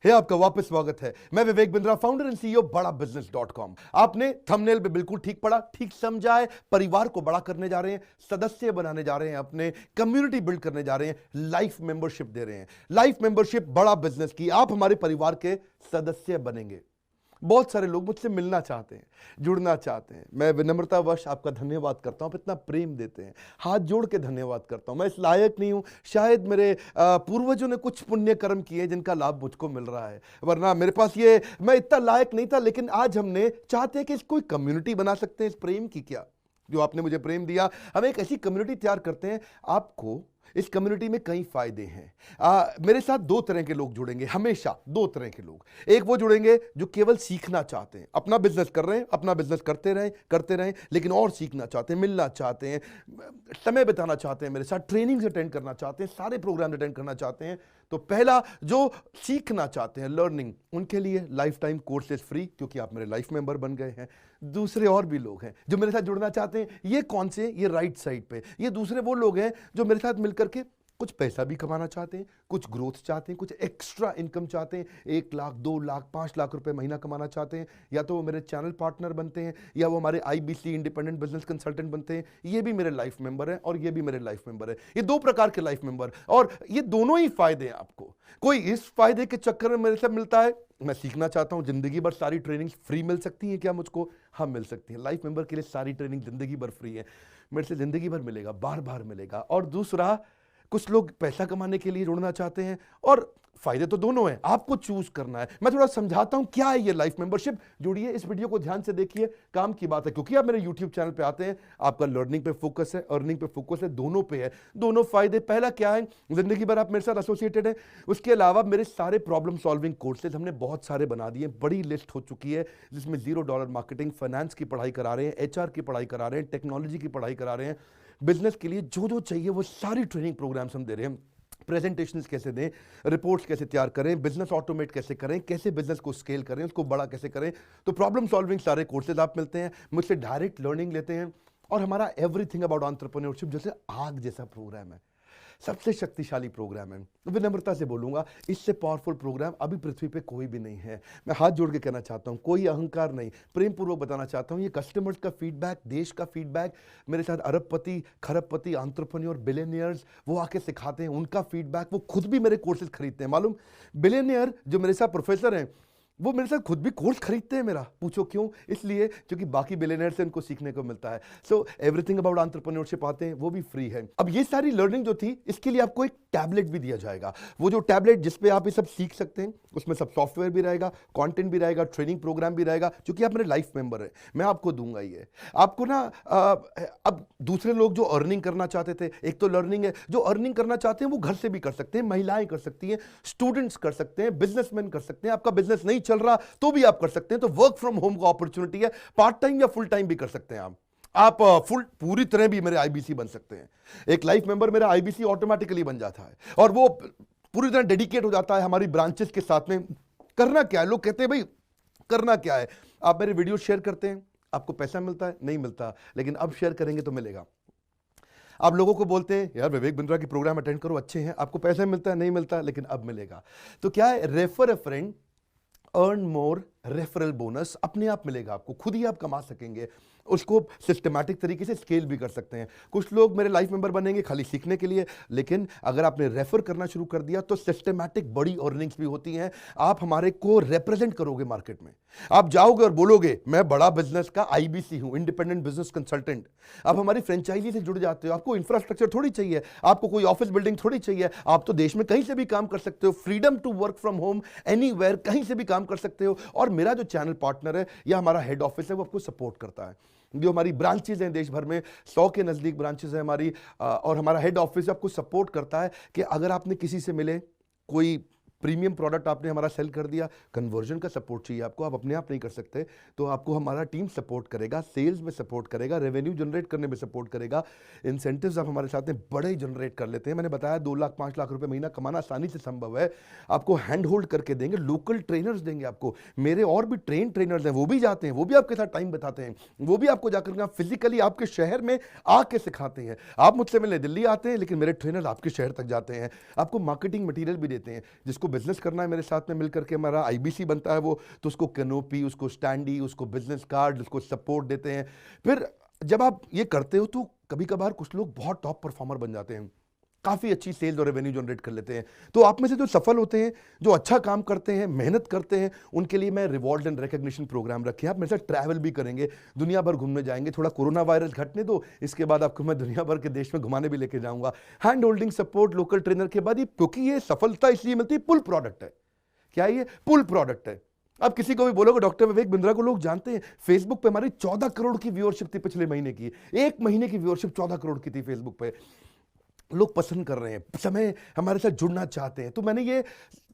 है आपका वापस स्वागत है। मैं Vivek Bindra, founder and CEO बड़ा बिजनेस.com। आपने थंबनेल पे बिल्कुल ठीक पढ़ा, ठीक समझा है। परिवार को बड़ा करने जा रहे हैं, सदस्य बनाने जा रहे हैं, अपने कम्युनिटी बिल्ड करने जा रहे हैं, लाइफ मेंबरशिप दे रहे हैं। लाइफ मेंबरशिप बड़ा बिजनेस की, आप हमारे परिवार के सदस्य बनेंगे। बहुत सारे लोग मुझसे मिलना चाहते हैं, जुड़ना चाहते हैं। मैं विनम्रतावश आपका धन्यवाद करता हूं, आप इतना प्रेम देते हैं, हाथ जोड़ के धन्यवाद करता हूं। मैं इस लायक नहीं हूं, शायद मेरे पूर्वजों ने कुछ पुण्य कर्म किए जिनका लाभ मुझको मिल रहा है, वरना मेरे पास ये मैं इतना लायक नहीं था। लेकिन आज हमने चाहते हैं कि इस कोई कम्युनिटी बना सकते हैं इस प्रेम की। क्या जो आपने मुझे प्रेम दिया, हम एक ऐसी कम्युनिटी तैयार करते हैं। आपको इस कम्युनिटी में कई फायदे हैं। मेरे साथ दो तरह के लोग जुड़ेंगे, हमेशा दो तरह के लोग। एक वो जुड़ेंगे जो केवल सीखना चाहते हैं, अपना बिजनेस कर रहे हैं, अपना बिजनेस करते रहें, लेकिन और सीखना चाहते हैं, मिलना चाहते हैं, समय बिताना चाहते हैं, मेरे साथ ट्रेनिंग्स अटेंड करना चाहते हैं, सारे प्रोग्राम अटेंड करना चाहते हैं। तो पहला, जो सीखना चाहते हैं, लर्निंग, उनके लिए लाइफ टाइम कोर्सेज फ्री, क्योंकि आप मेरे लाइफ मेंबर बन गए हैं। दूसरे और भी लोग हैं जो मेरे साथ जुड़ना चाहते हैं। ये कौन से? ये राइट साइड पे, ये दूसरे वो लोग हैं जो मेरे साथ मिलकर के कुछ पैसा भी कमाना चाहते हैं, कुछ ग्रोथ चाहते हैं, कुछ एक्स्ट्रा इनकम चाहते हैं। 1 लाख, 2 लाख, 5 लाख रुपए महीना कमाना चाहते हैं। या तो वो मेरे चैनल पार्टनर बनते हैं, या वो हमारे IBC इंडिपेंडेंट बिजनेस कंसल्टेंट बनते हैं। ये भी मेरे लाइफ मेंबर हैं और ये भी मेरे लाइफ मेंबर है। ये दो प्रकार के लाइफ मेंबर, और ये दोनों ही फायदे हैं आपको। कोई इस फायदे के चक्कर में मेरे से मिलता है, मैं सीखना चाहता हूं, जिंदगी भर सारी ट्रेनिंग फ्री मिल सकती है क्या मुझको? हाँ, मिल सकती है। लाइफ मेंबर के लिए सारी ट्रेनिंग जिंदगी भर फ्री है, मेरे से जिंदगी भर मिलेगा, बार बार मिलेगा। और दूसरा, कुछ लोग पैसा कमाने के लिए जुड़ना चाहते हैं, और फायदे तो दोनों हैं, आपको चूज करना है। मैं थोड़ा समझाता हूं क्या है ये लाइफ मेंबरशिप। जुड़िए, इस वीडियो को ध्यान से देखिए, काम की बात है। क्योंकि आप मेरे YouTube चैनल पे आते हैं, आपका लर्निंग पे फोकस है, अर्निंग पे फोकस है, दोनों पे है। दोनों फायदे, पहला क्या है, जिंदगी भर आप मेरे साथ एसोसिएटेड हैं। उसके अलावा मेरे सारे प्रॉब्लम सॉल्विंग कोर्सेज हमने बहुत सारे बना दिए, बड़ी लिस्ट हो चुकी है, जिसमें $0 मार्केटिंग, फाइनेंस की पढ़ाई करा रहे हैं, HR की पढ़ाई करा रहे हैं, टेक्नोलॉजी की पढ़ाई करा रहे हैं। बिजनेस के लिए जो जो चाहिए वो सारी ट्रेनिंग प्रोग्राम्स हम दे रहे हैं। प्रेजेंटेशंस कैसे दें, रिपोर्ट्स कैसे तैयार करें, बिजनेस ऑटोमेट कैसे करें, कैसे बिजनेस को स्केल करें, उसको बड़ा कैसे करें। तो प्रॉब्लम सॉल्विंग सारे कोर्सेज आप मिलते हैं, मुझसे डायरेक्ट लर्निंग लेते हैं। और हमारा एवरीथिंग अबाउट एंटरप्रेन्योरशिप जैसे आग जैसा प्रोग्राम है, सबसे शक्तिशाली प्रोग्राम है। विनम्रता से बोलूंगा, इससे पावरफुल प्रोग्राम अभी पृथ्वी पे कोई भी नहीं है। मैं हाथ जोड़ के कहना चाहता हूं, कोई अहंकार नहीं, प्रेम पूर्वक बताना चाहता हूं, ये कस्टमर्स का फीडबैक, देश का फीडबैक, मेरे साथ अरबपति, खरबपति, एंटरप्रेन्योर, बिलियनियर्स, वो आके सिखाते हैं, उनका फीडबैक, वो खुद भी मेरे कोर्सेज खरीदते हैं। मालूम, बिलियनियर जो मेरे साथ प्रोफेसर हैं, वो मेरे साथ खुद भी कोर्स खरीदते हैं मेरा। पूछो क्यों? इसलिए क्योंकि बाकी बिलियनियर से उनको सीखने को मिलता है। सो एवरीथिंग अबाउट एंटरप्रेन्योरशिप आते हैं, वो भी फ्री है। अब ये सारी लर्निंग जो थी, इसके लिए आपको एक टैबलेट भी दिया जाएगा। वो जो टैबलेट जिसपे आप ये सब सीख सकते हैं, उसमें सब सॉफ्टवेयर भी रहेगा, कंटेंट भी रहेगा, ट्रेनिंग प्रोग्राम भी रहेगा। क्योंकि आप मेरे लाइफ मेंबर हैं, मैं आपको दूंगा ये। आपको ना अब दूसरे लोग जो अर्निंग करना चाहते थे, एक तो लर्निंग है, जो अर्निंग करना चाहते हैं वो घर से भी कर सकते हैं, महिलाएं कर सकती हैं, स्टूडेंट्स कर सकते हैं, बिजनेसमैन कर सकते हैं। आपका बिजनेस नहीं चल रहा तो भी आप कर सकते हैं। तो वर्क फ्रॉम होम का अपॉर्चुनिटी है, पार्ट टाइम या फुल टाइम भी कर सकते हैं आप फुल पूरी तरह भी मेरे IBC बन सकते हैं। एक लाइफ मेंबर मेरा IBC ऑटोमेटिकली बन जाता है, और वो पूरी तरह डेडिकेट हो जाता है हमारी ब्रांचेस के साथ में। करना क्या है, लोग कहते हैं भाई करना क्या है, आप मेरे वीडियो शेयर करते हैं, आपको पैसा मिलता है? नहीं मिलता, लेकिन अब शेयर करेंगे तो मिलेगा। आप लोगों को बोलते हैं यार विवेक बिंद्रा की प्रोग्राम अटेंड करो, अच्छे हैं, आपको पैसा मिलता है? नहीं मिलता, लेकिन अब मिलेगा। तो क्या है, refer a friend, earn more, referral bonus अपने आप मिलेगा आपको, खुद ही आप कमा सकेंगे। उसको सिस्टमैटिक तरीके से स्केल भी कर सकते हैं। कुछ लोग मेरे लाइफ मेंबर बनेंगे खाली सीखने के लिए, लेकिन अगर आपने रेफर करना शुरू कर दिया तो सिस्टमैटिक बड़ी अर्निंग्स भी होती हैं। आप हमारे को रिप्रेजेंट करोगे मार्केट में, आप जाओगे और बोलोगे मैं बड़ा बिजनेस का IBC हूं, इंडिपेंडेंट बिजनेस कंसल्टेंट। आप हमारी फ्रेंचाइजी से जुड़ जाते हो, आपको इंफ्रास्ट्रक्चर थोड़ी चाहिए, आपको कोई ऑफिस बिल्डिंग थोड़ी चाहिए, आप तो देश में कहीं से भी काम कर सकते हो, freedom to work from home, anywhere, कहीं से भी काम कर सकते हो। और मेरा जो चैनल पार्टनर है या हमारा हेड ऑफिस है, वो आपको सपोर्ट करता है। जो हमारी ब्रांचेज हैं देश भर में, 100 के नजदीक ब्रांचेज हैं हमारी, और हमारा हेड ऑफिस आपको सपोर्ट करता है कि अगर आपने किसी से मिले, कोई प्रीमियम प्रोडक्ट आपने हमारा सेल कर दिया, कन्वर्जन का सपोर्ट चाहिए आपको, आप अपने आप नहीं कर सकते, तो आपको हमारा टीम सपोर्ट करेगा, सेल्स में सपोर्ट करेगा, रेवेन्यू जनरेट करने में सपोर्ट करेगा। इंसेंटिव्स आप हमारे साथ में बड़े जनरेट कर लेते हैं। मैंने बताया 2 लाख 5 लाख रुपए महीना कमाना आसानी से संभव है। आपको हैंड होल्ड करके देंगे, लोकल ट्रेनर्स देंगे आपको, मेरे और भी ट्रेनर्स हैं, वो भी जाते हैं, वो भी आपके साथ टाइम बताते हैं, वो भी आपको जाकर फिजिकली आपके शहर में आके सिखाते हैं। आप मुझसे मिलने दिल्ली आते हैं, लेकिन मेरे ट्रेनर आपके शहर तक जाते हैं, आपको मार्केटिंग मटीरियल भी देते हैं, जिसको बिजनेस करना है मेरे साथ में मिलकर के, हमारा आईबीसी बनता है वो, तो उसको कैनोपी, उसको स्टैंडी, उसको बिजनेस कार्ड, उसको सपोर्ट देते हैं। फिर जब आप ये करते हो तो कभी कभार कुछ लोग बहुत टॉप परफॉर्मर बन जाते हैं, काफ़ी अच्छी सेल्स और रेवेन्यू जनरेट कर लेते हैं। तो आप में से जो सफल होते हैं, जो अच्छा काम करते हैं, मेहनत करते हैं, उनके लिए मैं रिवॉर्ड एंड रिकग्निशन प्रोग्राम रखे हैं। आप मेरे साथ ट्रैवल भी करेंगे, दुनिया भर घूमने जाएंगे। थोड़ा कोरोना वायरस घटने दो, इसके बाद आपको मैं दुनिया भर के देश में घुमाने भी लेके जाऊंगा। Hand holding support local trainer के बाद, क्योंकि ये सफलता इसलिए मिलती है, पुल प्रोडक्ट है। क्या ये पुल प्रोडक्ट है? अब किसी को भी बोलोगे डॉक्टर विवेक बिंद्रा को लोग जानते हैं, फेसबुक पे हमारी 14 करोड़ की व्यूअरशिप थी पिछले महीने की। एक महीने की व्यूअरशिप 14 करोड़ की थी फेसबुक पे। लोग पसंद कर रहे हैं, समय हमारे साथ जुड़ना चाहते हैं। तो मैंने ये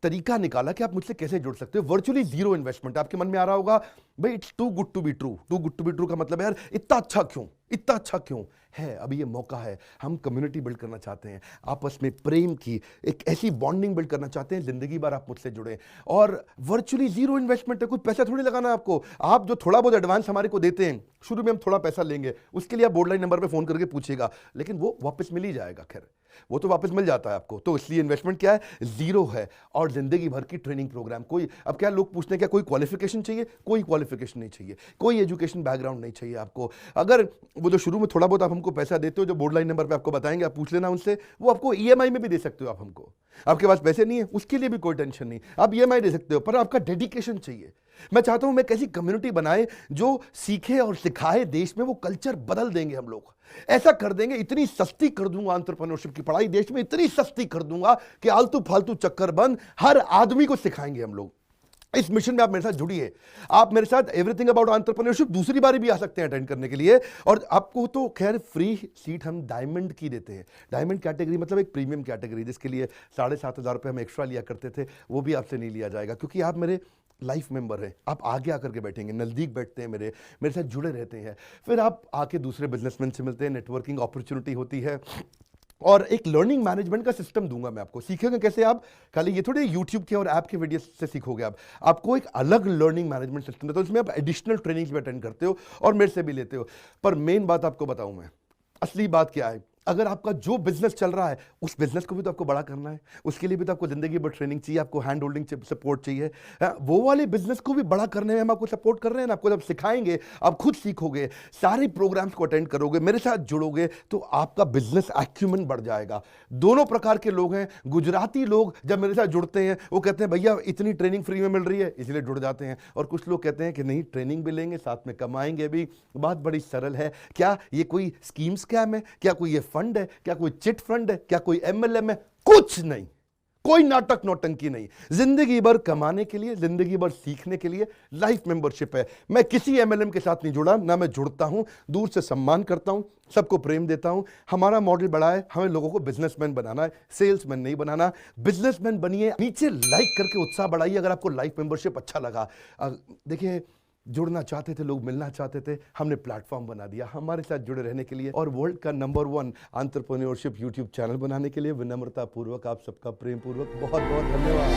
तरीका निकाला कि आप मुझसे कैसे जुड़ सकते हो। Virtually zero investment. आपके मन में आ रहा होगा भाई it's too good to be true. Too good to be true का मतलब है यार इतना अच्छा क्यों, इतना अच्छा क्यों है? अभी ये मौका है, हम कम्युनिटी बिल्ड करना चाहते हैं, आपस में प्रेम की एक ऐसी बॉन्डिंग बिल्ड करना चाहते हैं, जिंदगी भर आप मुझसे जुड़े। और वर्चुअली जीरो इन्वेस्टमेंट है, कुछ पैसा थोड़ी लगाना है आपको। आप जो थोड़ा बहुत एडवांस हमारे को देते हैं, शुरू में हम थोड़ा पैसा लेंगे, उसके लिए आप बोर्ड लाइन नंबर पे फोन करके पूछिएगा, लेकिन वो वापस मिल ही जाएगा। खैर वो तो वापस मिल जाता है आपको। तो इसलिए इन्वेस्टमेंट क्या है? जीरो है। और जिंदगी भर की ट्रेनिंग प्रोग्राम। कोई, अब क्या लोग पूछते हैं क्या कोई क्वालिफिकेशन चाहिए? कोई क्वालिफिकेशन नहीं चाहिए, कोई एजुकेशन बैकग्राउंड नहीं चाहिए आपको। अगर वो जो शुरू में थोड़ा बहुत आप हमको पैसा देते हो, जो बोर्ड लाइन नंबर पे आपको बताएंगे, आप पूछ लेना उनसे, वो आपको ईएमआई में भी दे सकते हो आप हमको। आपके पास पैसे नहीं है उसके लिए भी कोई टेंशन नहीं, आप ईएमआई दे सकते हो, पर आपका डेडिकेशन चाहिए। मैं चाहता हूं मैं कैसी कम्युनिटी बनाए जो सीखे और सिखाए देश में, वो कल्चर बदल देंगे हम लोग। ऐसा कर देंगे, इतनी सस्ती कर दूंगा एंटरप्रेन्योरशिप की पढ़ाई देश में, इतनी सस्ती कर दूंगा कि आलतू फालतू चक्कर बंद, हर आदमी को सिखाएंगे हम लोग। इस मिशन में आप मेरे साथ जुड़िए। आप मेरे साथ एवरीथिंग अबाउट एंटरप्रेन्योरशिप दूसरी बारी भी आ सकते हैं अटेंड करने के लिए। और आपको तो खैर फ्री सीट हम डायमंड की देते हैं। डायमंड कैटेगरी मतलब एक प्रीमियम कैटेगरी, जिसके लिए 7,500 रुपये हम एक्स्ट्रा लिया करते थे, वो भी आपसे नहीं लिया जाएगा, क्योंकि आप मेरे लाइफ मेंबर हैं। आप आगे आकर के बैठेंगे, नज़दीक बैठते हैं, मेरे साथ जुड़े रहते हैं। फिर आप आके दूसरे बिजनेसमैन से मिलते हैं, नेटवर्किंग अपॉर्चुनिटी होती है। और एक लर्निंग मैनेजमेंट का सिस्टम दूंगा मैं आपको। सीखेंगे कैसे आप? खाली ये थोड़ी यूट्यूब के और ऐप के वीडियो से सीखोगे आप। आपको एक अलग लर्निंग मैनेजमेंट सिस्टम है, तो इसमें आप एडिशनल ट्रेनिंग्स भी अटेंड करते हो और मेरे से भी लेते हो। पर मेन बात आपको बताऊं मैं, असली बात क्या है? अगर आपका जो बिजनेस चल रहा है, उस बिजनेस को भी तो आपको बड़ा करना है, उसके लिए भी तो आपको जिंदगी भर ट्रेनिंग चाहिए, आपको हैंड होल्डिंग सपोर्ट चाहिए। वो वाले बिजनेस को भी बड़ा करने में हम आपको सपोर्ट कर रहे हैं ना। आपको जब सिखाएंगे, आप खुद सीखोगे, सारे प्रोग्राम्स को अटेंड करोगे, मेरे साथ जुड़ोगे, तो आपका बिजनेस एक्यूमेंट बढ़ जाएगा। दोनों प्रकार के लोग हैं। गुजराती लोग जब मेरे साथ जुड़ते हैं, वो कहते हैं भैया इतनी ट्रेनिंग फ्री में मिल रही है, इसलिए जुड़ जाते हैं। और कुछ लोग कहते हैं कि नहीं, ट्रेनिंग भी लेंगे, साथ में कमाएंगे भी। बात बड़ी सरल है। क्या ये कोई स्कीम स्कैम है? क्या कोई ये फंड है? क्या कोई चिट फंड है? क्या कोई एमएलएम है? कुछ नहीं, कोई नाटक नौटंकी नहीं। जिंदगी भर कमाने के लिए, जिंदगी भर सीखने के लिए लाइफ मेंबरशिप है। मैं किसी एमएलएम के साथ नहीं जुड़ा, ना मैं जुड़ता हूं। दूर से सम्मान करता हूं, सबको प्रेम देता हूं। हमारा मॉडल बड़ा है, हमें लोगों को बिजनेसमैन बनाना है, सेल्समैन नहीं बनाना। बिजनेसमैन बनिए। नीचे लाइक करके उत्साह बढ़ाइए अगर आपको लाइफ मेंबरशिप अच्छा लगा। देखिए, जुड़ना चाहते थे लोग, मिलना चाहते थे, हमने प्लेटफॉर्म बना दिया हमारे साथ जुड़े रहने के लिए। और वर्ल्ड का नंबर 1 एंटरप्रेन्योरशिप यूट्यूब चैनल बनाने के लिए विनम्रता पूर्वक आप सबका प्रेम पूर्वक बहुत बहुत धन्यवाद।